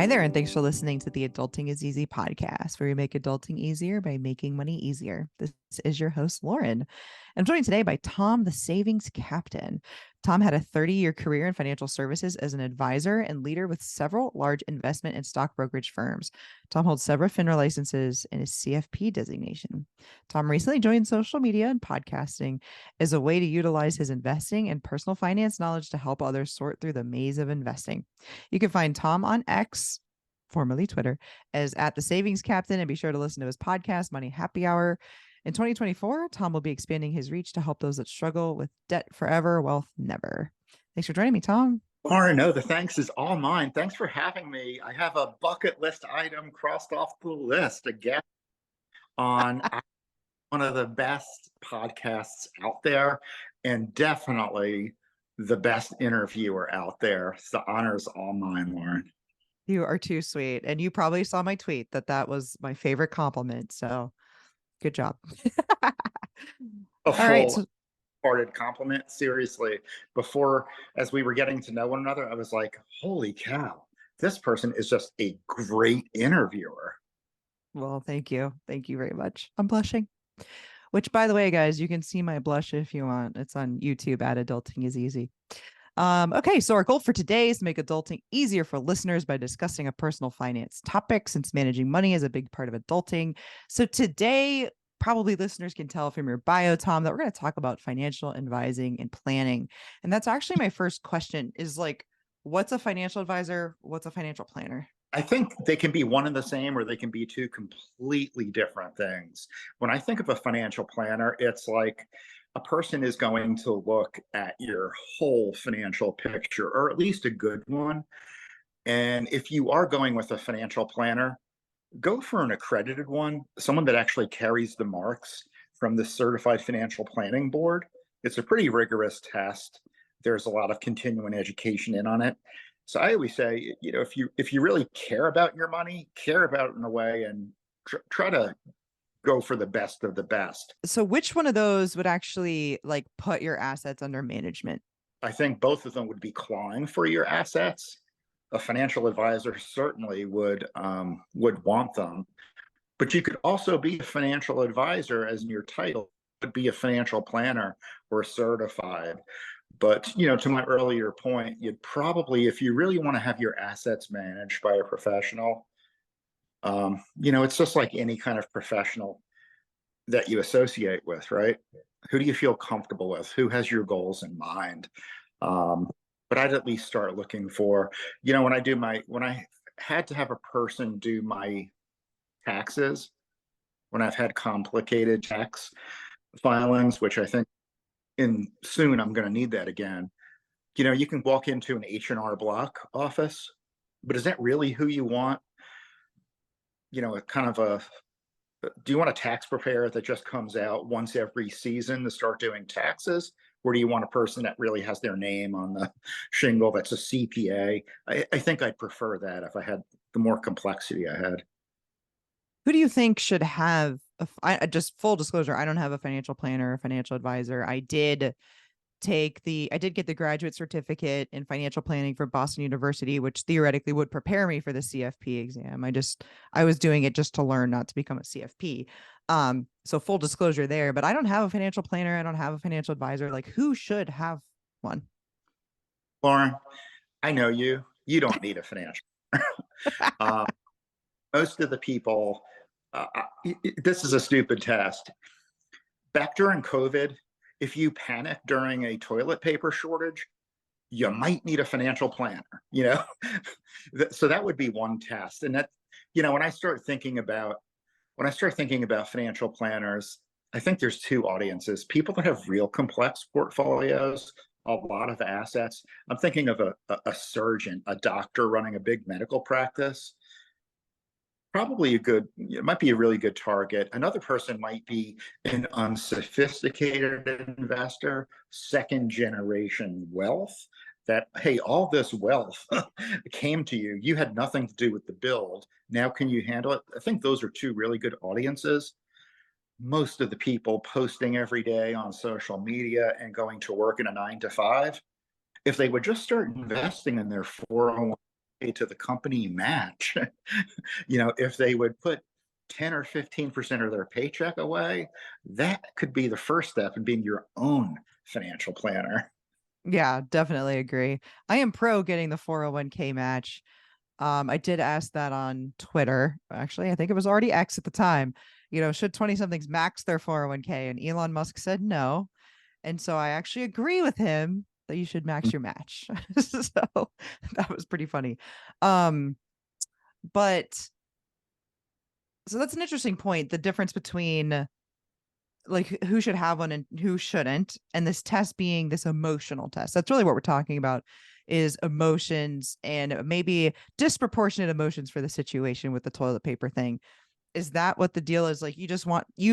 Hi there, and thanks for listening to the Adulting is Easy podcast, where we make adulting easier by making money easier. This is your host, Lauren. I'm joined today by Tom, the savings captain. Tom had a 30-year career in financial services as an advisor and leader with several large investment and stock brokerage firms. Tom holds several FINRA licenses and his CFP designation. Tom recently joined social media and podcasting as a way to utilize his investing and personal finance knowledge to help others sort through the maze of investing. You can find Tom on X, formerly Twitter, as at the Savings Captain, and be sure to listen to his podcast, Money Happy Hour. In 2024, Tom will be expanding his reach to help those that struggle with debt forever, wealth never. Thanks for joining me, Tom. Lauren, no, the thanks is all mine. Thanks for having me. I have a bucket list item crossed off the list, a guest on one of the best podcasts out there, and definitely the best interviewer out there. So the honor is all mine, Lauren. You are too sweet. And you probably saw my tweet that was my favorite compliment. So good job. All right. Hearted compliment. Seriously. Before, as we were getting to know one another, I was like, holy cow, this person is just a great interviewer. Well, thank you. Thank you very much. I'm blushing. Which, by the way, guys, you can see my blush if you want. It's on YouTube at Adulting is Easy. Okay, so our goal for today is to make adulting easier for listeners by discussing a personal finance topic, since managing money is a big part of adulting. So today, probably listeners can tell from your bio, Tom, that we're going to talk about financial advising and planning. And that's actually my first question is like, what's a financial advisor? What's a financial planner? I think they can be one and the same, or they can be two completely different things. When I think of a financial planner, it's like a person is going to look at your whole financial picture, or at least a good one. And if you are going with a financial planner, go for an accredited one, someone that actually carries the marks from the Certified Financial Planning Board. It's a pretty rigorous test. There's a lot of continuing education in on it. So I always say, if you really care about your money, care about it in a way, and try to go for the best of the best. So which one of those would actually like put your assets under management? I think both of them would be clawing for your assets. A financial advisor certainly would want them, but you could also be a financial advisor, as in your title would be a financial planner or certified. But, to my earlier point, you'd probably, if you really want to have your assets managed by a professional, it's just like any kind of professional that you associate with, right? Who do you feel comfortable with? Who has your goals in mind? But I'd at least start looking for, when I had to have a person do my taxes, when I've had complicated tax filings, which I think soon I'm going to need that again. You can walk into an H&R Block office, but is that really who you want? Do you want a tax preparer that just comes out once every season to start doing taxes? Or do you want a person that really has their name on the shingle that's a CPA? I think I'd prefer that if I had the more complexity I had. Who do you think should have just full disclosure, I don't have a financial planner or financial advisor. I did get the graduate certificate in financial planning from Boston University, which theoretically would prepare me for the CFP exam. I was doing it just to learn, not to become a CFP. So full disclosure there, but I don't have a financial planner. I don't have a financial advisor. Like, who should have one? Lauren, I know you don't need a financial. Most of the people, this is a stupid test. Back during COVID, if you panic during a toilet paper shortage, you might need a financial planner, So that would be one test. And that, when I start thinking about financial planners, I think there's two audiences: people that have real complex portfolios, a lot of assets. I'm thinking of a surgeon, a doctor running a big medical practice. Probably it might be a really good target. Another person might be an unsophisticated investor, second generation wealth, that, hey, all this wealth came to you. You had nothing to do with the build. Now, can you handle it? I think those are two really good audiences. Most of the people posting every day on social media and going to work in a 9 to 5, if they would just start investing in their 401 to the company match. If they would put 10 or 15% of their paycheck away, that could be the first step in being your own financial planner. Yeah, definitely agree. I am pro getting the 401k match. I did ask that on Twitter. Actually, I think it was already X at the time. Should 20 somethings max their 401k? And Elon Musk said no. And so I actually agree with him that you should max your match. So that was pretty funny. But so that's an interesting point. The difference between like who should have one and who shouldn't, and this test being this emotional test. That's really what we're talking about, is emotions and maybe disproportionate emotions for the situation with the toilet paper thing. Is that what the deal is? Like you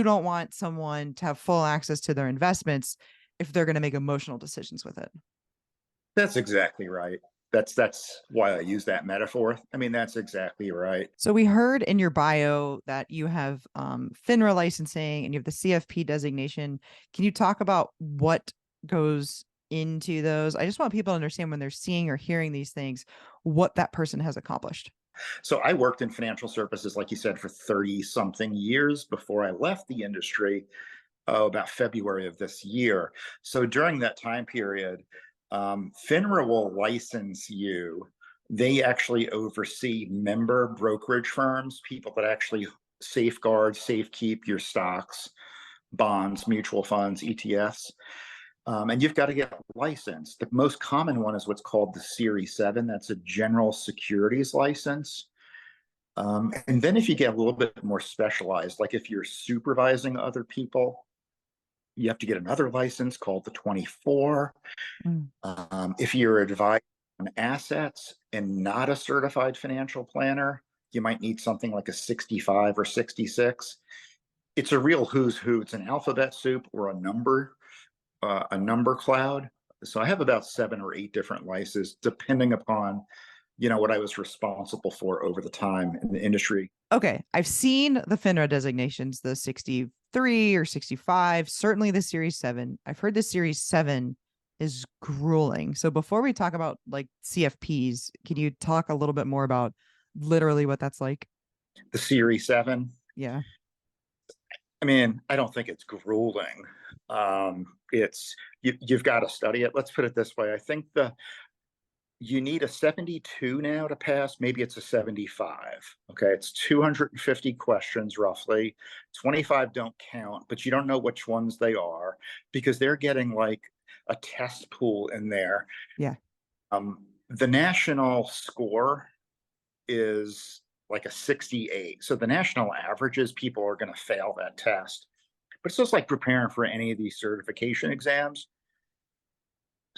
don't want someone to have full access to their investments if they're going to make emotional decisions with it. That's exactly right. That's why I use that metaphor. I mean, that's exactly right. So we heard in your bio that you have FINRA licensing and you have the CFP designation. Can you talk about what goes into those? I just want people to understand when they're seeing or hearing these things, what that person has accomplished. So I worked in financial services, like you said, for 30 something years before I left the industry, about February of this year. So during that time period, FINRA will license you. They actually oversee member brokerage firms, people that actually safeguard, safekeep your stocks, bonds, mutual funds, ETFs. And you've got to get licensed. The most common one is what's called the Series 7. That's a general securities license. And then if you get a little bit more specialized, like if you're supervising other people, you have to get another license called the 24. Mm. If you're advising on assets and not a certified financial planner, you might need something like a 65 or 66. It's a real who's who. It's an alphabet soup or a number cloud. So I have about 7 or 8 different licenses, depending upon what I was responsible for over the time in the industry. Okay, I've seen the FINRA designations, the 63 or 65, certainly the Series 7. I've heard the Series 7 is grueling. So before we talk about like CFPs, can you talk a little bit more about literally what that's like? The Series 7, Yeah. I mean, I don't think it's grueling. You've got to study it. Let's put it this way. I think you need a 72 now to pass. Maybe it's a 75. Okay, it's 250 questions roughly. 25 don't count, but you don't know which ones they are because they're getting like a test pool in there. Yeah. The national score is like a 68. So the national averages, people are going to fail that test. But it's just like preparing for any of these certification exams.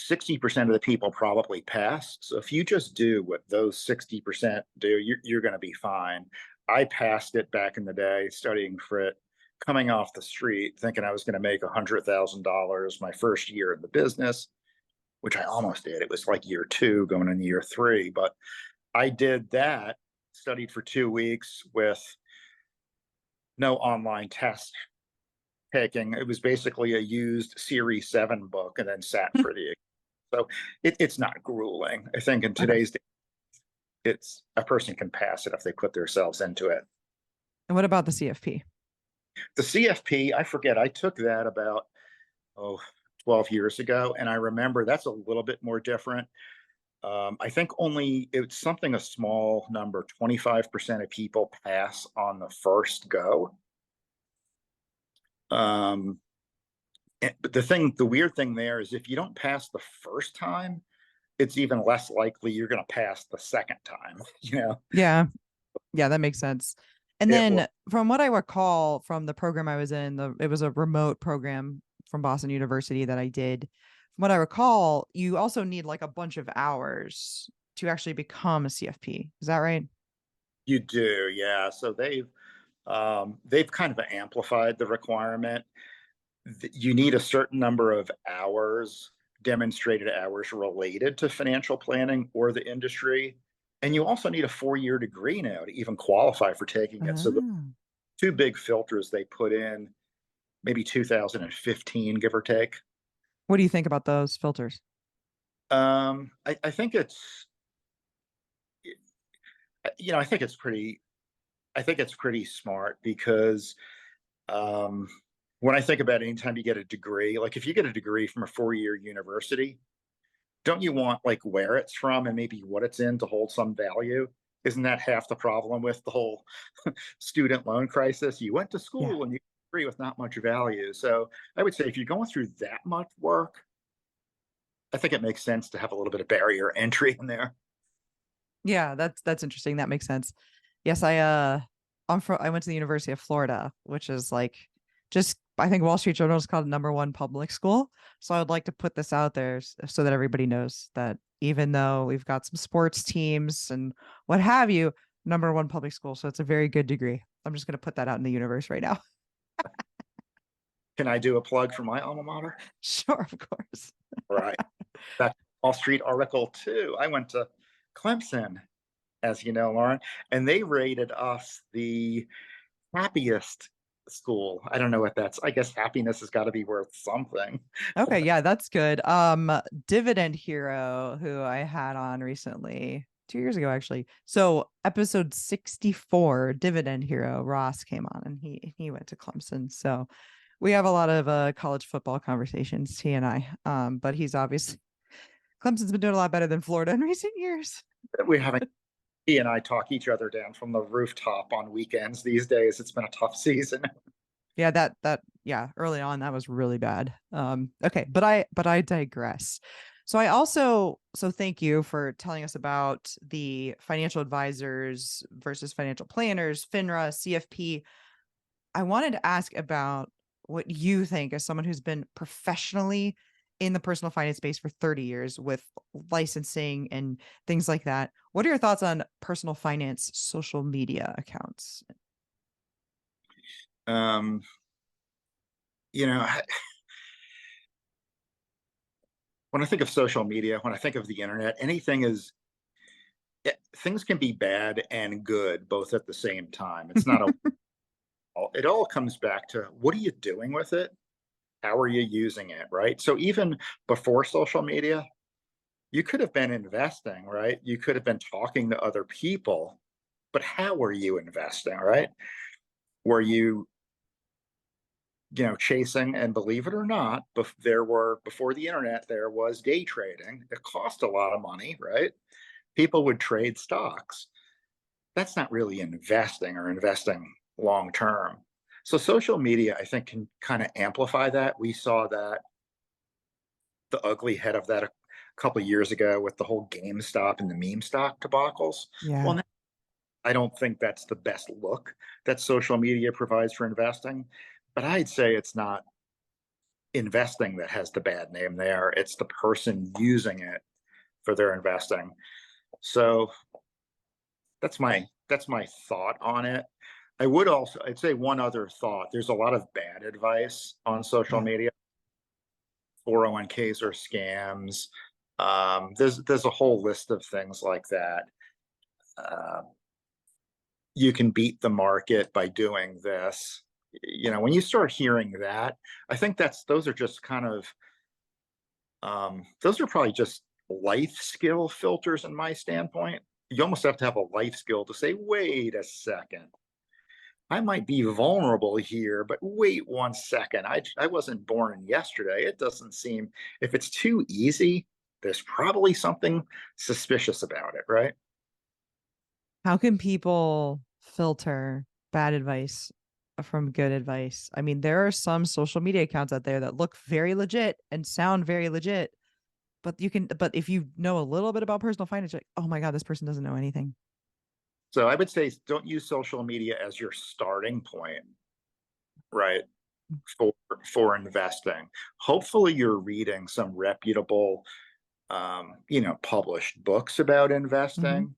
60% of the people probably pass. So if you just do what those 60% do, you're going to be fine. I passed it back in the day, studying for it, coming off the street, thinking I was going to make $100,000 my first year in the business, which I almost did. It was like year 2 going into year 3. But I did that, studied for 2 weeks with no online test taking. It was basically a used Series 7 book and then sat for the. So it's not grueling. I think in Okay. today's day, it's a person can pass it if they put themselves into it. And what about the CFP? The CFP, I forget, I took that about 12 years ago, and I remember that's a little bit more different. I think only it's something a small number, 25% of people pass on the first go. But the weird thing there is if you don't pass the first time, it's even less likely you're going to pass the second time. Yeah. Yeah, that makes sense. And It will. then from what I recall from the program I was in, it was a remote program from Boston University that I did. From what I recall, you also need like a bunch of hours to actually become a CFP. Is that right? You do, yeah. So they've kind of amplified the requirement. You need a certain number of hours, demonstrated hours related to financial planning or the industry. And you also need a 4-year degree now to even qualify for taking it. So the Oh. two big filters they put in, maybe 2015, give or take. What do you think about those filters? I think I think it's pretty smart because um, when I think about anytime you get a degree, like if you get a degree from a 4-year university, don't you want like where it's from and maybe what it's in to hold some value? Isn't that half the problem with the whole student loan crisis? You went to Yeah. school and you agree with not much value. So I would say if you're going through that much work, I think it makes sense to have a little bit of barrier entry in there. Yeah, that's interesting. That makes sense. Yes, I went to the University of Florida, which is like just I think Wall Street Journal is called #1 public school. So I'd like to put this out there so that everybody knows that even though we've got some sports teams and what have you, #1 public school. So it's a very good degree. I'm just gonna put that out in the universe right now. Can I do a plug for my alma mater? Sure, of course. Right. That Wall Street article too. I went to Clemson, as you know, Lauren, and they rated us the happiest school. I don't know what that's. I guess happiness has got to be worth something. Okay, yeah, that's good. Dividend Hero, who I had on recently, 2 years ago actually. So episode 64, Dividend Hero, Ross came on and he went to Clemson. So we have a lot of college football conversations, he and I. But he's obviously Clemson's been doing a lot better than Florida in recent years. We're having He and I talk each other down from the rooftop on weekends these days. It's been a tough season. Yeah, yeah, early on that was really bad. Okay, but I digress. So thank you for telling us about the financial advisors versus financial planners, FINRA, CFP. I wanted to ask about what you think as someone who's been professionally in the personal finance space for 30 years with licensing and things like that. What are your thoughts on personal finance social media accounts? Um, you know, when I think of social media, when I think of the internet, things can be bad and good both at the same time. It's not a, it all comes back to what are you doing with it? How are you using it? Right. So even before social media, you could have been investing, right? You could have been talking to other people, but how were you investing, right? Were you, chasing, and believe it or not, before the internet, there was day trading. It cost a lot of money, right? People would trade stocks. That's not really investing or investing long term. So social media, I think, can kind of amplify that. We saw that the ugly head of that a couple of years ago with the whole GameStop and the meme stock debacles. Yeah. Well, I don't think that's the best look that social media provides for investing, but I'd say it's not investing that has the bad name there. It's the person using it for their investing. So that's my thought on it. I'd say one other thought. There's a lot of bad advice on social Yeah. media. 401ks are scams. There's a whole list of things like that. Uh, you can beat the market by doing this. When you start hearing that, I think those are just kind of those are probably just life skill filters in my standpoint. You almost have to have a life skill to say, wait a second, I might be vulnerable here, but wait 1 second. I wasn't born yesterday. It doesn't seem, if it's too easy, there's probably something suspicious about it, right? How can people filter bad advice from good advice? I mean, there are some social media accounts out there that look very legit and sound very legit, but if you know a little bit about personal finance, you're like, oh my God, this person doesn't know anything. So I would say don't use social media as your starting point, right? For investing. Hopefully you're reading some reputable published books about Mm-hmm. investing.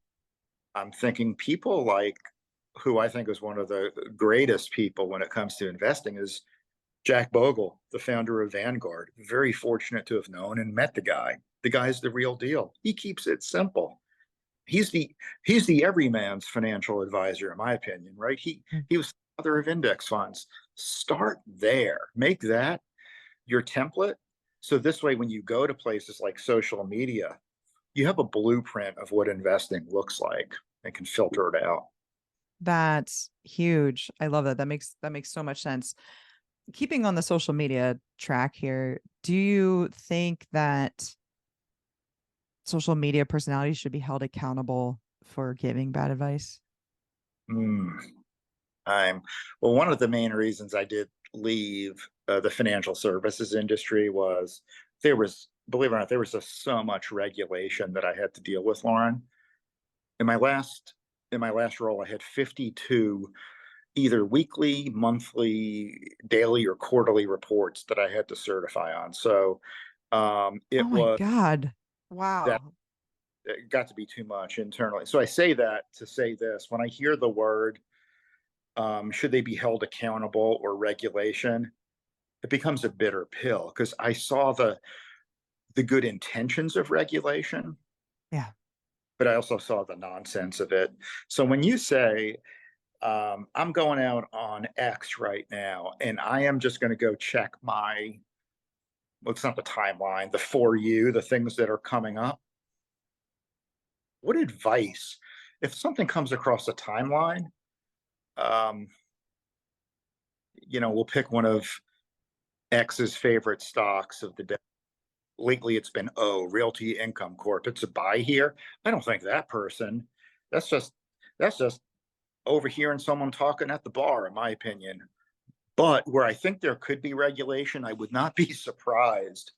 I'm thinking people like who I think is one of the greatest people when it comes to investing is Jack Bogle, the founder of Vanguard. Very fortunate to have known and met the guy. The guy's the real deal. He keeps it simple. He's the everyman's financial advisor, in my opinion, right? He was the father of index funds. Start there. Make that your template. So this way, when you go to places like social media, you have a blueprint of what investing looks like. and can filter it out. That's huge. I love that. That makes so much sense. Keeping on the social media track here, do you think that social media personalities should be held accountable for giving bad advice? Mm. I'm Well, one of the main reasons I did leave the financial services industry was believe it or not, there was just so much regulation that I had to deal with, Lauren. In my last in my last role, I had 52 either weekly, monthly, daily, or quarterly reports that I had to certify on. So Oh it my was God. that Wow. it got to be too much internally. So I say that to say this: when I hear the word, should they be held accountable or regulation, it becomes a bitter pill because I saw the good intentions of regulation, Yeah. but I also saw the nonsense of it. So when you say, I'm going out on X right now, and I am just going to go check well, it's not the timeline, the for you, the things that are coming up. What advice, if something comes across a timeline, um, we'll pick one of X's favorite stocks of the day. Lately, it's been Realty Income Corp. It's a buy here. I don't think that person. That's just that's just overhearing someone talking at the bar, in my opinion. But where I think there could be regulation, I would not be surprised.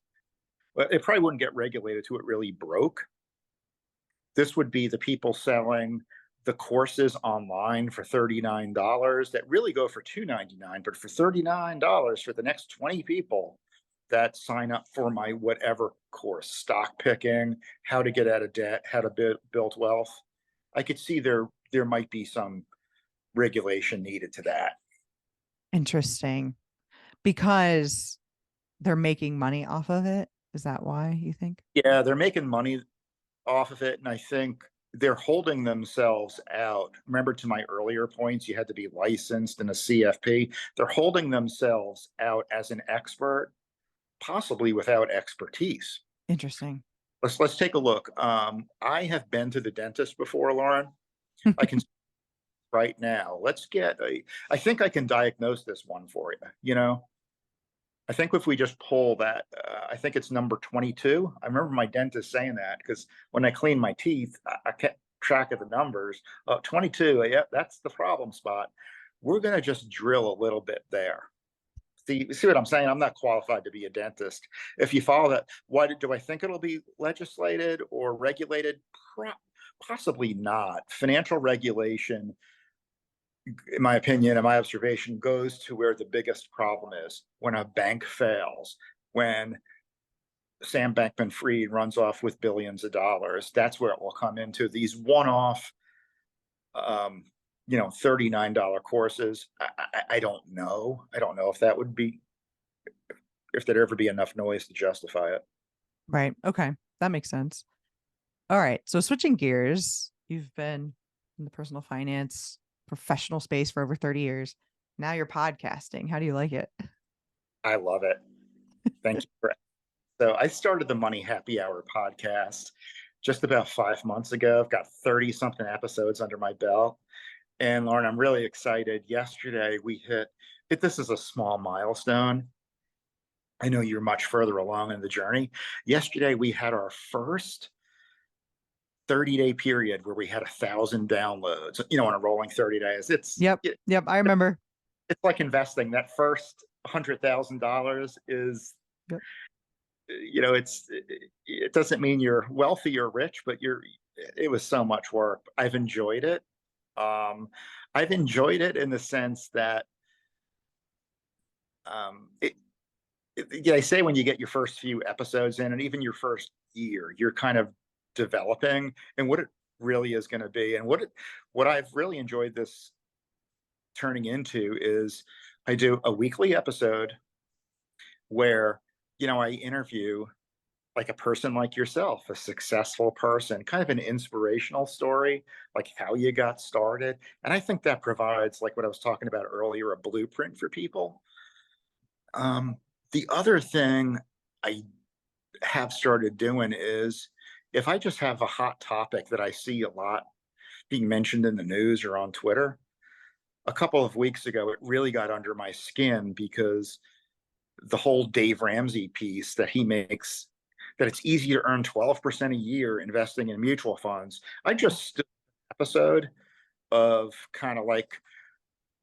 But it probably wouldn't get regulated to it really broke. This would be the people selling the courses online for $39 that really go for $299, but for $39 for the next 20 people that sign up for my whatever course, stock picking, how to get out of debt, how to build wealth. I could see there might be some regulation needed to that. Interesting. Because they're making money off of it. Is that why you think? Yeah, they're making money off of it, and I think they're holding themselves out. Remember, to my earlier points, you had to be licensed and a CFP. They're holding themselves out as an expert, possibly without expertise. Interesting. Let's take a look. I have been to the dentist before, Lauren. I can right now. I think I can diagnose this one for you. I think if we just pull that, I think it's number 22. I remember my dentist saying that because when I cleaned my teeth, I kept track of the numbers. 22, yeah, that's the problem spot. We're going to just drill a little bit there. See what I'm saying? I'm not qualified to be a dentist. If you follow that, why do I think it'll be legislated or regulated? Possibly not. Financial regulation, in my opinion and my observation, goes to where the biggest problem is: when a bank fails, when Sam Bankman Fried runs off with billions of dollars. That's where it will come into these one off, um, $39 courses. I don't know. I don't know if that would be, if there'd ever be enough noise to justify it. Right. Okay. That makes sense. All right. So switching gears, you've been in the personal finance professional space for over 30 years. Now you're podcasting. How do you like it? I love it. Thank you for. So I started the Money Happy Hour podcast just about 5 months ago. I've got 30 something episodes under my belt. And Lauren, I'm really excited. Yesterday we hit it. This is a small milestone. I know you're much further along in the journey. Yesterday we had our first 30-day period where we had 1,000 downloads, on a rolling 30 days. Yep. Yep. I remember. It's like investing. That first $100,000 is, Yep. it doesn't mean you're wealthy or rich, but it was so much work. I've enjoyed it. I've enjoyed it in the sense that, yeah, I say when you get your first few episodes in, and even your first year, you're kind of developing and what it really is going to be. And what I've really enjoyed this turning into is I do a weekly episode where, I interview like a person like yourself, a successful person, kind of an inspirational story, like how you got started. And I think that provides, like what I was talking about earlier, a blueprint for people. Um, the other thing I have started doing is, if I just have a hot topic that I see a lot, being mentioned in the news or on Twitter. A couple of weeks ago, it really got under my skin because the whole Dave Ramsey piece that he makes, that it's easy to earn 12% a year investing in mutual funds. I just stood an episode of kind of like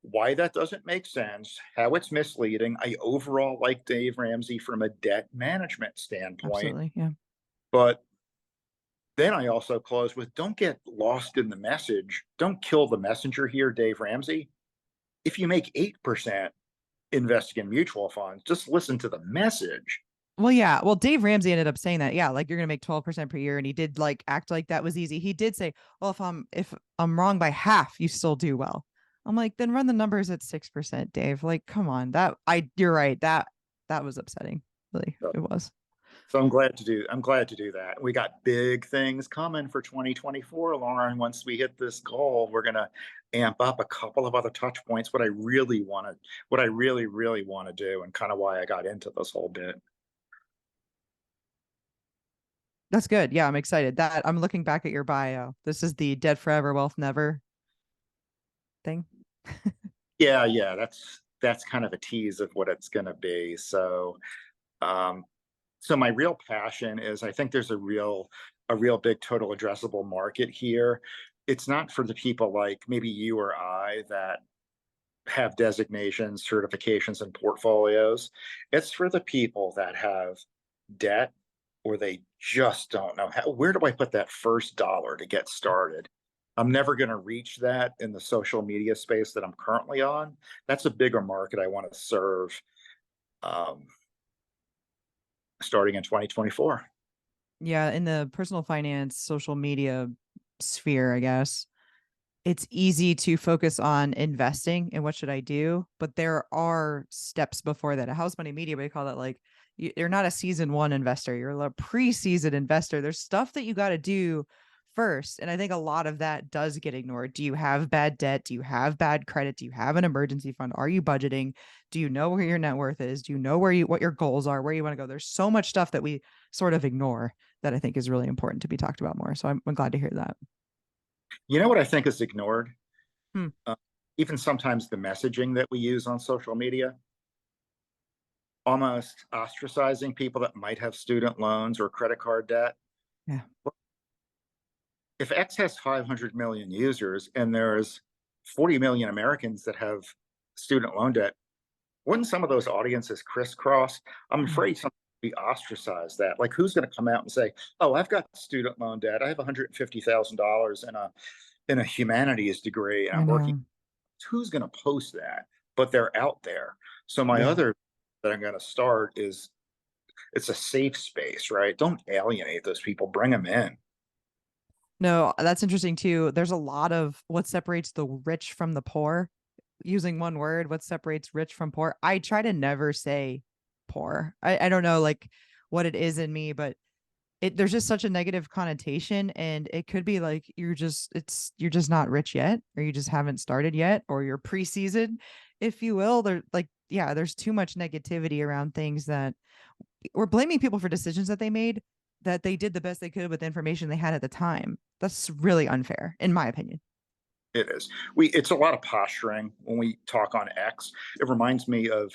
why that doesn't make sense, how it's misleading. I overall like Dave Ramsey from a debt management standpoint, Absolutely. Yeah. but then I also close with don't get lost in the message. Don't kill the messenger here, Dave Ramsey. If you make 8% investing in mutual funds, just listen to the message. Well, yeah. Well, Dave Ramsey ended up saying that. Yeah, like you're gonna make 12% per year, and he did like act like that was easy. He did say, "Well, if I'm wrong by half, you still do well." I'm like, then run the numbers at 6%, Dave. Like, come on. You're right. That was upsetting. Really, So, it was. so I'm glad to do that. We got big things coming for 2024, Lauren. Once we hit this goal, we're gonna amp up a couple of other touch points. What I really, really want to do, and kind of why I got into this whole bit. That's good. Yeah, I'm excited. That I'm looking back at your bio. This is the dead forever, wealth never thing. Yeah, yeah, that's kind of a tease of what it's going to be. Um, so my real passion is I think there's a real big total addressable market here. It's not for the people like maybe you or I that have designations, certifications, and portfolios. It's for the people that have debt or they just don't know where do I put that first dollar to get started. I'm never going to reach that in the social media space that I'm currently on. That's a bigger market I want to serve, um, starting in 2024. Yeah, in the personal finance, social media sphere, I guess it's easy to focus on investing and what should I do, but there are steps before that. A house money media, we call that like you're not a season one investor, you're a pre-season investor. There's stuff that you got to do first. And I think a lot of that does get ignored. Do you have bad debt? Do you have bad credit? Do you have an emergency fund? Are you budgeting? Do you know where your net worth is? Do you know what your goals are, where you want to go? There's so much stuff that we sort of ignore that I think is really important to be talked about more. So I'm glad to hear that. You know what I think is ignored? Hmm. Uh, Even sometimes the messaging that we use on social media, almost ostracizing people that might have student loans or credit card debt. Yeah. If X has 500 million users and there's 40 million Americans that have student loan debt, wouldn't some of those audiences crisscross? I'm Yeah. afraid some be ostracized that. Like, who's going to come out and say, "Oh, I've got student loan debt. I have $150,000 in a humanities degree, and I I'm working." know. Who's going to post that? But they're out there. So my Yeah. other that I'm going to start is it's a safe space, right? Don't alienate those people. Bring them in. No, that's interesting too. There's a lot of what separates the rich from the poor. Using one word, what separates rich from poor. I try to never say poor. I don't know like what it is in me, but there's just such a negative connotation, and it could be like you're just not rich yet, or you just haven't started yet, or you're pre-season, if you will. There like yeah, there's too much negativity around things that we're blaming people for decisions that they made, that they did the best they could with the information they had at the time. That's really unfair, in my opinion. It is. It's a lot of posturing when we talk on X. It reminds me of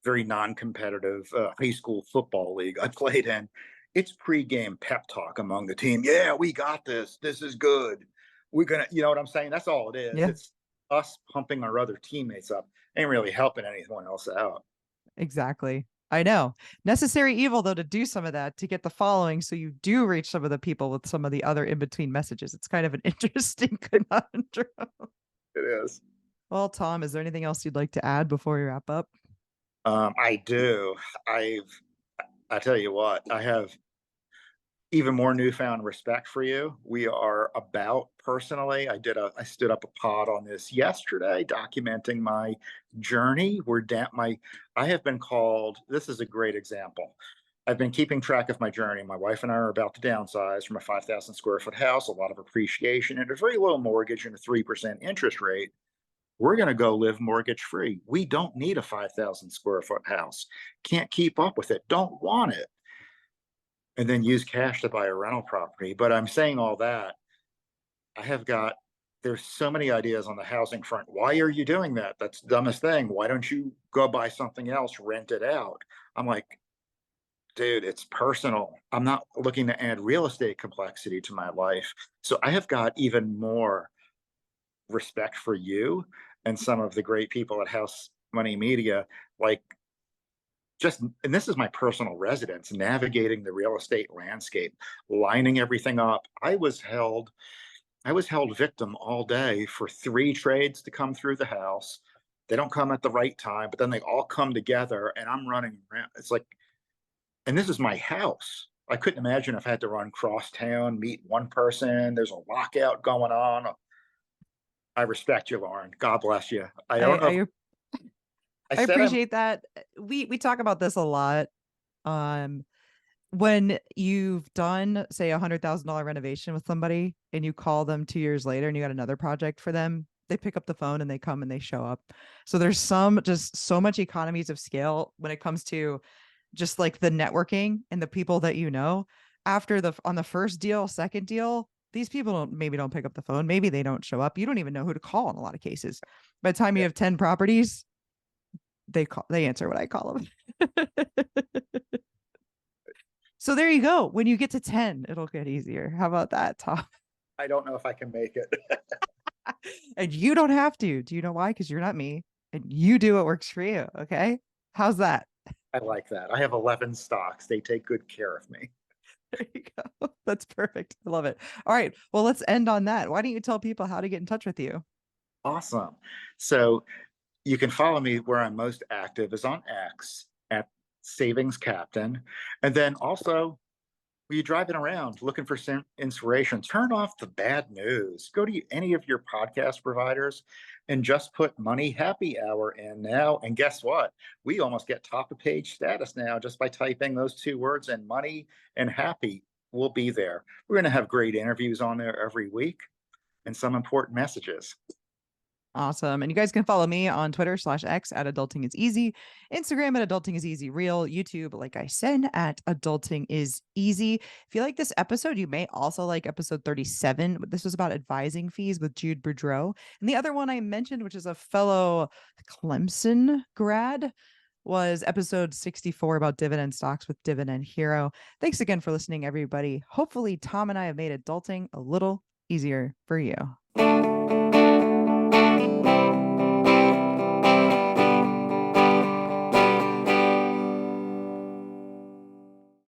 very non-competitive high school football league I played in. It's pregame pep talk among the team. Yeah, we got this. This is good. We're gonna, you know what I'm saying? That's all it is. Yeah, It's us pumping our other teammates up. Ain't really helping anyone else out. exactly. I know. Necessary evil, though, to do some of that to get the following so you do reach some of the people with some of the other in between messages. It's kind of an interesting conundrum. It is. Well, Tom, is there anything else you'd like to add before we wrap up? I do. I've. I tell you what. I have even more newfound respect for you. We are about personally. I stood up a pod on this yesterday, documenting my journey. I have been called. This is a great example. I've been keeping track of my journey. My wife and I are about to downsize from a 5,000 square foot house, a lot of appreciation, and a very low mortgage and a 3% interest rate. We're going to go live mortgage free. We don't need a 5,000 square foot house. Can't keep up with it. Don't want it, and then use cash to buy a rental property. But I'm saying all that, I have got there's so many ideas on the housing front. Why are you doing that? That's the dumbest thing. Why don't you go buy something else, rent it out? I'm like, dude, it's personal. I'm not looking to add real estate complexity to my life. So I have got even more respect for you and some of the great people at House Money Media. Like, just, and this is my personal residence, navigating the real estate landscape, lining everything up. I was held victim all day for 3 trades to come through the house. They don't come at the right time, but then they all come together and I'm running around. It's like, and this is my house. I couldn't imagine if I had to run cross town, meet one person. There's a lockout going on. I respect you, Lauren. God bless you. I I, don't know if I I I said I'm appreciate that. We talk about this a lot. Um, when you've done, say, $100,000 renovation with somebody and you call them 2 years later and you got another project for them, they pick up the phone and they come and they show up. So there's just so much economies of scale when it comes to just like the networking and the people that you know. After on the first deal, second deal, these people don't pick up the phone. Maybe they don't show up. You don't even know who to call in a lot of cases. By the time you yeah, have 10 properties, they answer when I call them. So there you go. When you get to 10, it'll get easier. How about that, Tom? I don't know if I can make it. And you don't have to. Do you know why? Because you're not me. And you do what works for you. Okay. How's that? I like that. I have 11 stocks. They take good care of me. There you go. That's perfect. I love it. All right. Well, let's end on that. Why don't you tell people how to get in touch with you? Awesome. So you can follow me where I'm most active is on X at Savings Captain. And then also, when you're driving around looking for some inspiration, turn off the bad news. Go to any of your podcast providers and just put Money Happy Hour in now. And guess what? We almost get top of page status now just by typing those 2 words in. Money and happy will be there. We're going to have great interviews on there every week and some important messages. Awesome. And you guys can follow me on Twitter/X at Adulting is Easy, Instagram at Adulting is Easy Real, YouTube, like I said, at Adulting is Easy. If you like this episode, you may also like episode 37. This was about advising fees with Jude Boudreaux. And the other one I mentioned, which is a fellow Clemson grad, was episode 64 about dividend stocks with Dividend Hero. Thanks again for listening, everybody. Hopefully, Tom and I have made adulting a little easier for you.